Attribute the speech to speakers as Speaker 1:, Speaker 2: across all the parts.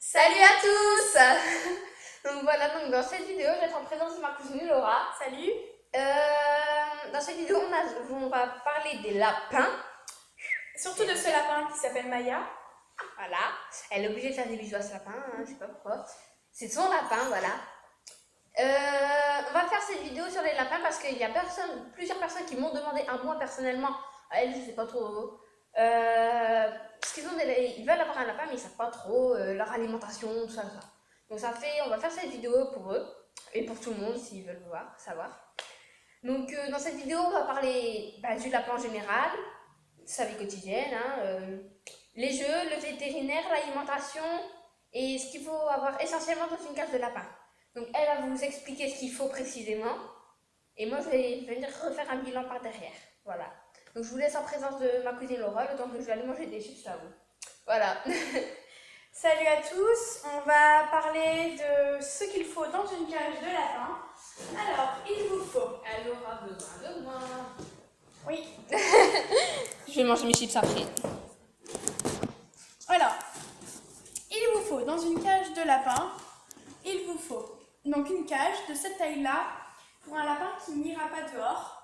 Speaker 1: Salut à tous. Donc voilà, donc dans cette vidéo, je vais être en présence de ma cousine Laura.
Speaker 2: Salut.
Speaker 1: Dans cette vidéo, on va parler des lapins.
Speaker 2: Surtout de ce lapin qui s'appelle Maya.
Speaker 1: Voilà, elle est obligée de faire des bisous à ce lapin, je sais pas pourquoi. C'est son lapin, voilà. On va faire cette vidéo sur les lapins parce qu'il y a plusieurs personnes qui m'ont demandé à moi personnellement. À elle, je sais pas trop. Parce ils veulent avoir un lapin, mais ils savent pas trop leur alimentation, tout ça, tout ça. Donc on va faire cette vidéo pour eux et pour tout le monde s'ils veulent savoir. Donc dans cette vidéo, on va parler du lapin en général, sa vie quotidienne, les jeux, le vétérinaire, l'alimentation et ce qu'il faut avoir essentiellement dans une cage de lapin. Donc elle va vous expliquer ce qu'il faut précisément et moi je vais venir refaire un bilan par derrière. Voilà. Donc je vous laisse en présence de ma cousine Laura le temps que je vais aller manger des chips à vous. Voilà.
Speaker 2: Salut à tous. On va parler de ce qu'il faut dans une cage de lapin. Alors, il vous faut.
Speaker 1: Elle aura besoin de moi.
Speaker 2: Oui.
Speaker 1: Je vais manger mes chips après.
Speaker 2: Alors, il vous faut dans une cage de lapin, il vous faut donc une cage de cette taille-là pour un lapin qui n'ira pas dehors.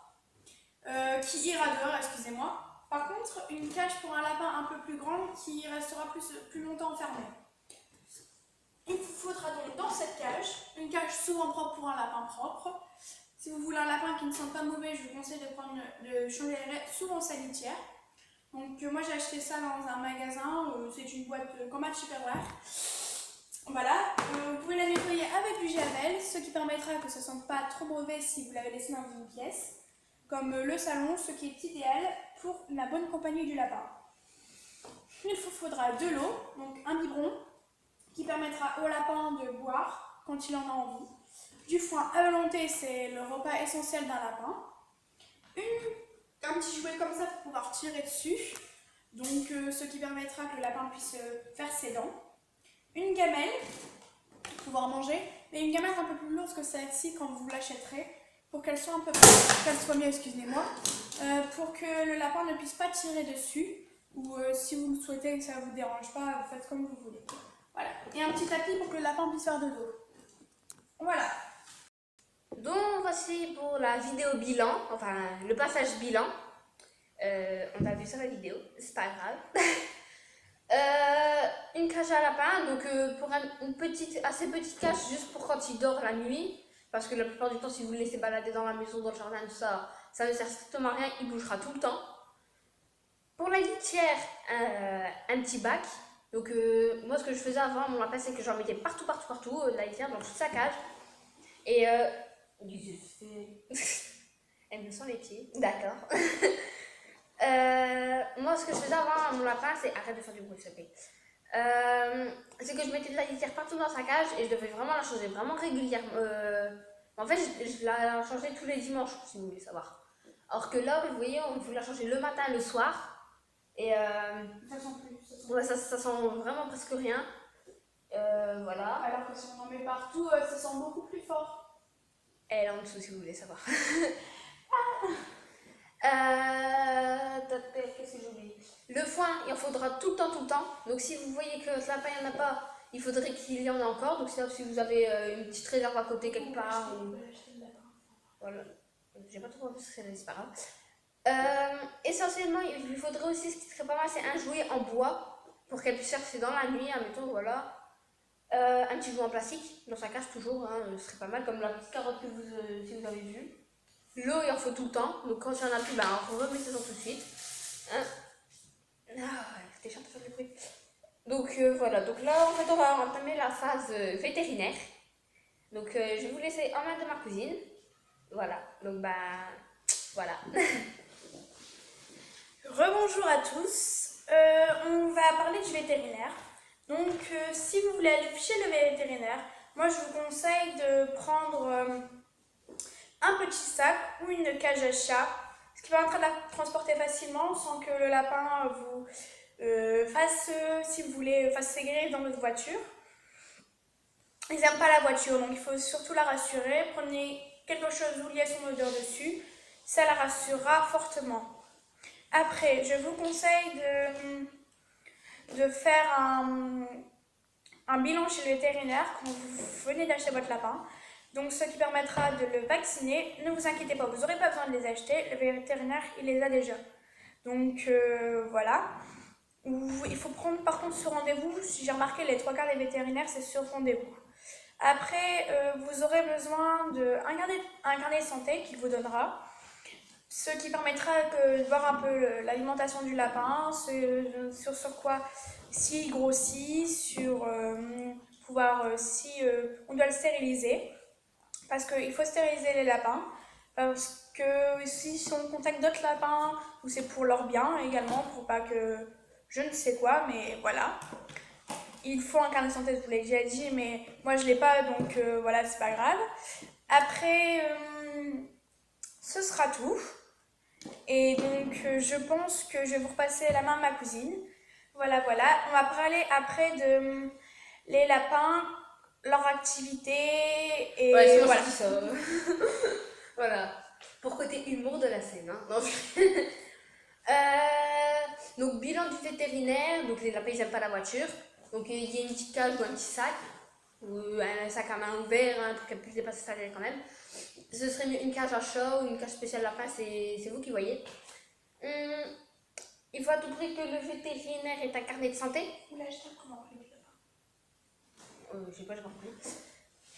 Speaker 2: Qui ira dehors, excusez-moi. Par contre, une cage pour un lapin un peu plus grand qui restera plus longtemps enfermé. Il vous faudra donc dans cette cage, une cage souvent propre pour un lapin propre. Si vous voulez un lapin qui ne sent pas mauvais, je vous conseille de changer souvent sa litière. Donc moi j'ai acheté ça dans un magasin, c'est une boîte Combat Superware. Voilà, vous pouvez la nettoyer avec du javel, ce qui permettra que ça ne sente pas trop mauvais si vous l'avez laissé dans une pièce. Comme le salon, ce qui est idéal pour la bonne compagnie du lapin. Il vous faudra de l'eau, donc un biberon, qui permettra au lapin de boire quand il en a envie. Du foin à volonté, c'est le repas essentiel d'un lapin. Un petit jouet comme ça pour pouvoir tirer dessus, donc ce qui permettra que le lapin puisse faire ses dents. Une gamelle pour pouvoir manger, mais une gamelle un peu plus lourde que celle-ci quand vous l'achèterez, pour qu'elle soit mieux, excusez-moi, pour que le lapin ne puisse pas tirer dessus, ou si vous le souhaitez que ça ne vous dérange pas, vous faites comme vous voulez. Voilà. Et un petit tapis pour que le lapin puisse faire de dos. Voilà.
Speaker 1: Donc voici pour la vidéo bilan, enfin le passage bilan. On a vu ça la vidéo, c'est pas grave. Une cage à lapin, donc pour une assez petite cage juste pour quand il dort la nuit. Parce que la plupart du temps, si vous le laissez balader dans la maison, dans le jardin, tout ça, ça ne sert strictement à rien, il bougera tout le temps. Pour la litière, un petit bac. Donc moi ce que je faisais avant mon lapin, c'est que j'en mettais partout, la litière dans toute sa cage. Et elle me sent les pieds, d'accord. Moi ce que je faisais avant mon lapin, c'est arrête de faire du bruit s'il te plaît. C'est que je mettais de la litière partout dans sa cage et je devais vraiment la changer vraiment régulièrement. En fait, je la changeais tous les dimanches, si vous voulez savoir. Alors que là, vous voyez, on vous la changer le matin, le soir. Et
Speaker 2: Ça sent plus.
Speaker 1: ouais, ça sent vraiment presque rien. Voilà.
Speaker 2: Alors que si on en met partout, ça sent beaucoup plus fort.
Speaker 1: Elle est en dessous, si vous voulez savoir. Qu'est-ce que j'ai oublié? Le foin, il en faudra tout le temps. Donc si vous voyez que ce lapin, il n'y en a pas, il faudrait qu'il y en ait encore. Donc si vous avez une petite réserve à côté quelque part. Voilà. J'ai pas trop compris ce que c'est pas grave. Essentiellement, il lui faudrait aussi, ce qui serait pas mal, c'est un jouet en bois pour qu'elle puisse chercher dans la nuit, admettons, voilà. Un petit jouet en plastique, dans sa cage toujours, ce serait pas mal, comme la petite carotte que si vous avez vu. L'eau, il en faut tout le temps, donc quand il n'y en a plus, on remet ça tout de suite. C'était chiant de faire du bruit. Donc voilà, donc là en fait on va entamer la phase vétérinaire. Donc je vais vous laisser en main de ma cousine. Voilà, donc voilà.
Speaker 2: Rebonjour à tous. On va parler du vétérinaire. Donc si vous voulez aller chez le vétérinaire, moi je vous conseille de prendre un petit sac ou une cage à chat, ce qui permettra de la transporter facilement sans que le lapin vous fasse, si vous voulez, fasse ses griffes dans votre voiture. Ils n'aiment pas la voiture, donc il faut surtout la rassurer. Prenez quelque chose où il y a son odeur dessus, ça la rassurera fortement. Après, je vous conseille de faire un bilan chez le vétérinaire quand vous venez d'acheter votre lapin. Donc ce qui permettra de le vacciner. Ne vous inquiétez pas, vous n'aurez pas besoin de les acheter. Le vétérinaire, il les a déjà. Donc voilà. Il faut prendre par contre ce rendez-vous. Si j'ai remarqué, les 3 quarts des vétérinaires, c'est sur rendez-vous. Après, vous aurez besoin d'un carnet de santé qu'il vous donnera. Ce qui permettra de voir un peu l'alimentation du lapin, sur quoi s'il grossit, sur si on doit le stériliser. Parce qu'il faut stériliser les lapins. Parce que s'ils sont en contact d'autres lapins, ou c'est pour leur bien également, pour pas que je ne sais quoi, mais voilà. Il faut un carnet de santé, je vous l'ai déjà dit, mais moi je l'ai pas, donc voilà, c'est pas grave. Après, ce sera tout. Et donc, je pense que je vais vous repasser la main à ma cousine. Voilà, voilà. On va parler après de les lapins, leur activité et
Speaker 1: Ouais, c'est moi
Speaker 2: voilà.
Speaker 1: qui dis ça. Voilà. Pour côté humour de la scène. Hein. Non, donc, bilan du vétérinaire. Donc, les lapins, ils n'aiment pas la voiture. Donc, il y a une petite cage ou un petit sac. Ou un sac à main ouvert, hein, pour qu'elle puisse dépasser sa tête quand même. Ce serait mieux une cage à chat ou une cage spéciale lapin, c'est vous qui voyez. Il faut à tout prix que le vétérinaire ait un carnet de santé.
Speaker 2: Vous l'achetez comment le lapin
Speaker 1: Je sais pas, j'ai pas compris.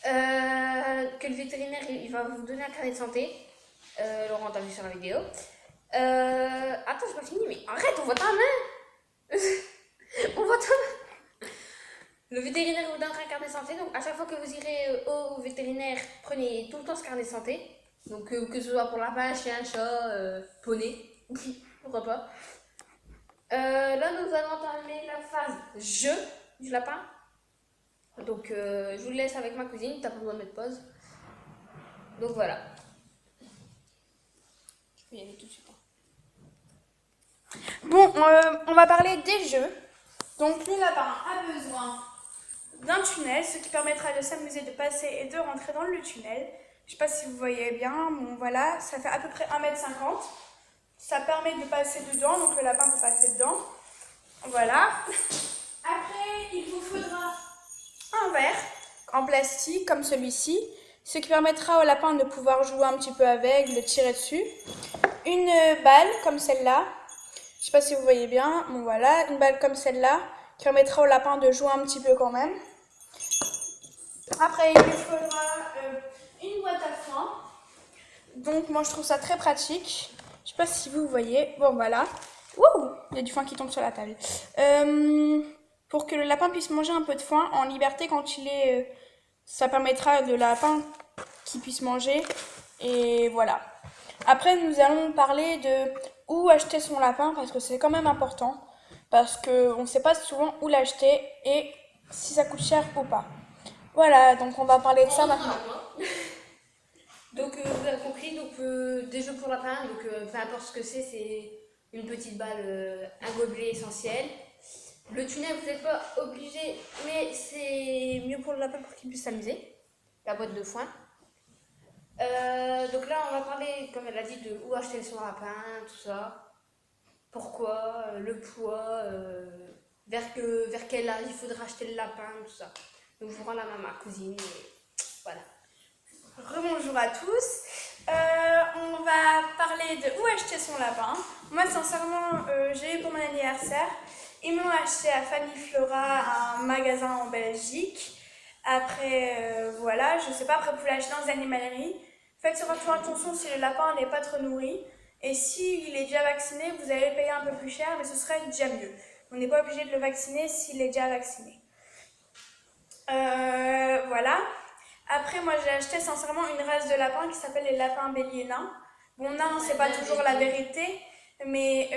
Speaker 1: Que le vétérinaire il va vous donner un carnet de santé. Laurent, t'as vu sur la vidéo. Attends, j'ai pas fini, mais arrête, on voit ta main. On voit ta main. Le vétérinaire vous donnera un carnet de santé. Donc, à chaque fois que vous irez au vétérinaire, prenez tout le temps ce carnet de santé. Donc, que ce soit pour lapin, chien, chat, poney, pourquoi pas. Là, nous allons entamer la phase jeu du lapin. Donc, je vous laisse avec ma cousine. T'as pas besoin de mettre pause. Donc, voilà. Je peux y aller tout de suite.
Speaker 2: Bon, on va parler des jeux. Donc, le lapin a besoin d'un tunnel, ce qui permettra de s'amuser, de passer et de rentrer dans le tunnel. Je sais pas si vous voyez bien, bon voilà, ça fait à peu près 1,50 m. Ça permet de passer dedans, donc le lapin peut passer dedans. Voilà. Après, il vous faudra un verre en plastique comme celui-ci, ce qui permettra au lapin de pouvoir jouer un petit peu avec, de tirer dessus. Une balle comme celle-là, je sais pas si vous voyez bien, bon voilà, une balle comme celle-là, qui permettra au lapin de jouer un petit peu quand même. Après, il lui faudra une boîte à foin. Donc, moi, je trouve ça très pratique. Je sais pas si vous voyez. Bon, voilà. Wouh, il y a du foin qui tombe sur la table. Pour que le lapin puisse manger un peu de foin en liberté quand il est... ça permettra de lapin qu'il puisse manger. Et voilà. Après, nous allons parler de où acheter son lapin parce que c'est quand même important. Parce qu'on ne sait pas souvent où l'acheter et si ça coûte cher ou pas. Voilà, donc on va parler de ça maintenant.
Speaker 1: Donc, vous avez compris, donc, des jeux pour lapin, donc peu importe ce que c'est une petite balle, un gobelet essentiel. Le tunnel, vous n'êtes pas obligé, mais c'est mieux pour le lapin pour qu'il puisse s'amuser. La boîte de foin. Donc là, on va parler, comme elle a dit, de où acheter son lapin, tout ça. Pourquoi, le poids, vers quel âge il faudra acheter le lapin, tout ça. Donc je vous rends la main à ma cousine et voilà.
Speaker 2: Rebonjour à tous. On va parler de où acheter son lapin. Moi, sincèrement, j'ai eu pour mon anniversaire. Ils m'ont acheté à Fanny Flora, un magasin en Belgique. Après, voilà, je sais pas, après vous pouvez l'acheter dans les animaleries. Faites surtout attention si le lapin n'est pas trop nourri. Et s'il est déjà vacciné, vous allez payer un peu plus cher, mais ce serait déjà mieux. On n'est pas obligé de le vacciner s'il est déjà vacciné. Voilà. Après, moi, j'ai acheté sincèrement une race de lapins qui s'appelle les lapins béliers nains. Bon, nain, c'est pas toujours la vérité, mais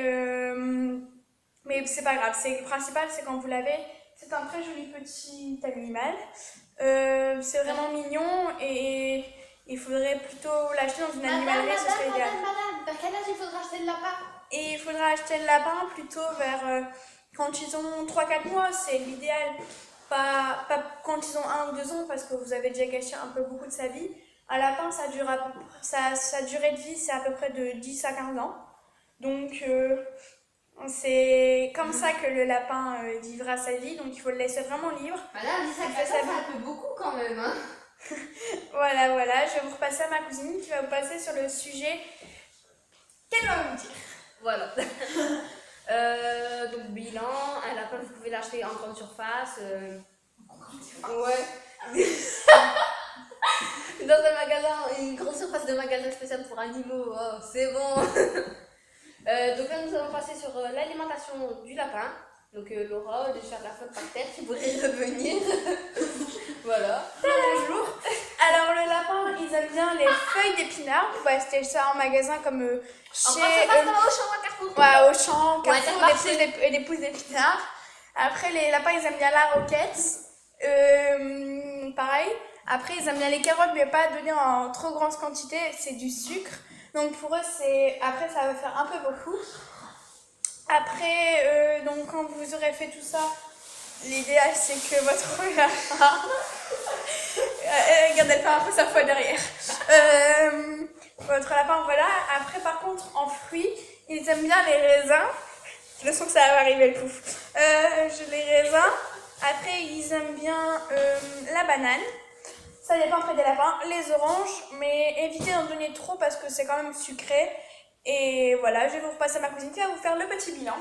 Speaker 2: c'est pas grave. Le principal, c'est quand vous l'avez. C'est un très joli petit animal. C'est vraiment mignon et il faudrait plutôt l'acheter dans une animalerie, ce serait idéal.
Speaker 1: Madame, vers quel âge il faudra acheter le lapin?
Speaker 2: Et il faudra acheter le lapin plutôt vers quand ils ont 3-4 mois, c'est l'idéal. Pas quand ils ont 1 ou 2 ans, parce que vous avez déjà gâché un peu beaucoup de sa vie. Un lapin, sa durée de vie, c'est à peu près de 10 à 15 ans. Donc, C'est comme ça que le lapin vivra sa vie, donc il faut le laisser vraiment libre.
Speaker 1: Voilà, on dit ça, c'est un peu beaucoup quand même. Hein.
Speaker 2: Voilà, je vais vous repasser à ma cousine qui va vous passer sur le sujet qu'elle va vous dire.
Speaker 1: Voilà. Donc bilan, un lapin vous pouvez l'acheter en grande surface. Ouais. Dans un magasin, une grande surface de magasin spécial pour animaux, oh, c'est bon. Donc là nous allons passer sur l'alimentation du lapin. Donc Laura, déjà la faute par terre, tu pourrais revenir. Voilà.
Speaker 2: Bonjour. Alors le lapin, ils aiment bien les feuilles d'épinards. Vous pouvez acheter ça en magasin comme chez...
Speaker 1: Auchan, à Carrefour.
Speaker 2: Ouais, Auchan, Carrefour,
Speaker 1: Intermarché.
Speaker 2: des pousses d'épinards. Après les lapins, ils aiment bien la roquette. Pareil. Après, ils aiment bien les carottes, mais pas donner en trop grande quantité. C'est du sucre. Donc pour eux, après, ça va faire un peu beaucoup. Après, donc quand vous aurez fait tout ça, l'idéal c'est que votre lapin... Regardez, elle fait un peu sa foi derrière. Votre lapin, voilà. Après, par contre, en fruits, ils aiment bien les raisins. Je sens que ça va arriver le pouf. Les raisins. Après, ils aiment bien la banane. Ça dépend après des lapins. Les oranges, mais évitez d'en donner trop parce que c'est quand même sucré. Et voilà, je vais vous repasser à ma cousine qui va vous faire le petit bilan.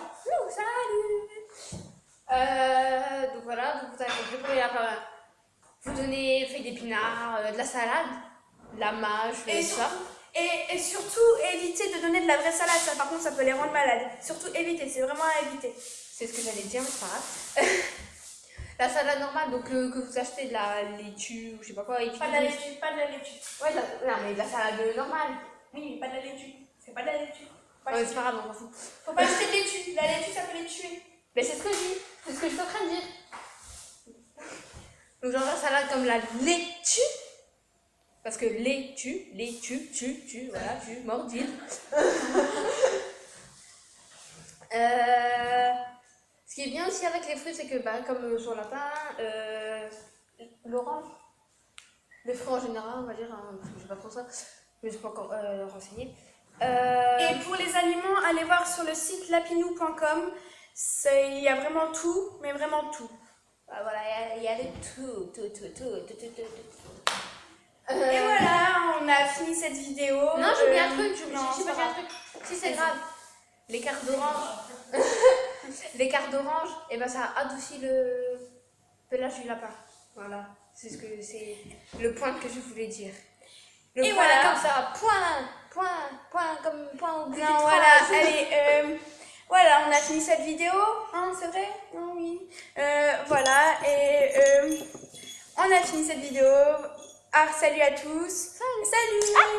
Speaker 1: Salut. Donc voilà, donc vous avez compris pour les lapins. Vous donnez feuilles d'épinards, de la salade, de la mâche,
Speaker 2: et
Speaker 1: ça.
Speaker 2: Et surtout, évitez de donner de la vraie salade. Ça, par contre, ça peut les rendre malades. Surtout, évitez. C'est vraiment à éviter.
Speaker 1: C'est ce que j'allais dire, mais c'est pas grave. La salade normale, donc que vous achetez de la laitue ou je sais pas quoi. Et puis
Speaker 2: Pas de la laitue, pas de la laitue.
Speaker 1: Ouais, non, mais de la salade normale.
Speaker 2: Oui, pas de la laitue. C'est pas de la laitue.
Speaker 1: Ouais, c'est pas grave, on s'en fout.
Speaker 2: Faut pas acheter de laitue. La laitue, ça peut les tuer.
Speaker 1: Mais c'est ce que je dis. C'est ce que je suis en train de dire. Donc genre la salade comme la laitue. Parce que laitue, voilà, tu, mordille. Ce qui est bien aussi avec les fruits, c'est que comme sur le lapin, l'orange, les fruits en général, on va dire, hein, parce que je sais pas trop ça, je ne suis pas encore renseignée.
Speaker 2: Et pour les aliments, allez voir sur le site lapinou.com. Il y a vraiment tout, mais vraiment tout.
Speaker 1: Voilà, il y a de tout.
Speaker 2: Et voilà, on a fini cette vidéo.
Speaker 1: Non, j'ai oublié un truc, j'ai
Speaker 2: non,
Speaker 1: pas
Speaker 2: c'est
Speaker 1: fait un truc. Si c'est grave, l'écart d'orange, l'écart d'orange, et ben ça adoucit le pelage du lapin. Voilà, c'est le point que je voulais dire. Le
Speaker 2: et
Speaker 1: point
Speaker 2: voilà,
Speaker 1: comme ça, point, comme point au bout du
Speaker 2: non, voilà, allez, voilà, on a fini cette vidéo, hein, c'est vrai? Non, oui. Voilà, et on a fini cette vidéo. Ah, salut à tous. Salut.